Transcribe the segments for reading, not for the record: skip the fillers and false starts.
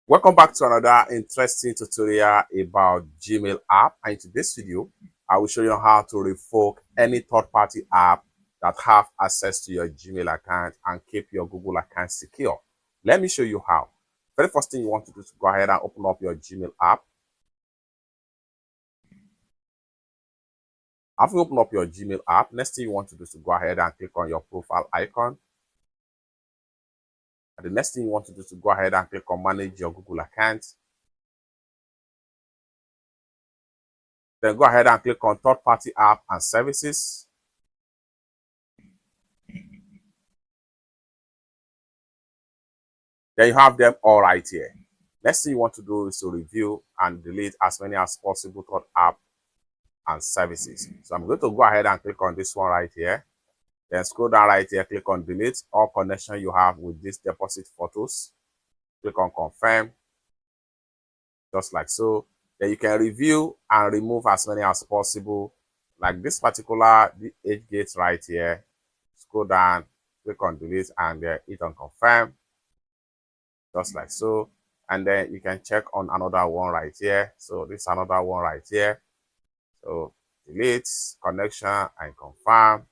Welcome back to another interesting tutorial about Gmail app. And in today's video, I will show you how to revoke any third-party app that have access to your Gmail account and keep your Google account secure. Let me show you how. Very first thing you want to do is go ahead and open up your Gmail app. After you open up your Gmail app, next thing you want to do is to go ahead and click on your profile icon. And the next thing you want to do is to go ahead and click on manage your Google account. Then go ahead and click on third-party app and services. Then you have them all right here. Next thing you want to do is to review and delete as many as possible third app and services. So I'm going to go ahead and click on this one right here. Then scroll down right here, click on delete all connection you have with this deposit photos. Click on confirm, just like so. Then you can review and remove as many as possible. Like this particular age gate right here. Scroll down, click on delete and hit on confirm, just like so. And then you can check on another one right here. So this is another one right here. So delete connection and confirm,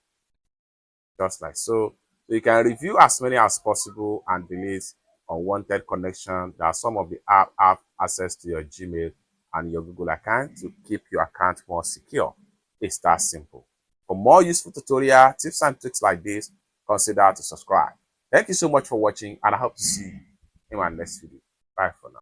just like so. So you can review as many as possible and delete unwanted connection that some of the app have access to your Gmail and your Google account to keep your account more secure. It's that simple. For more useful tutorial tips and tricks like this, consider to subscribe. Thank you so much for watching, and I hope to see you in my next video. Bye for now.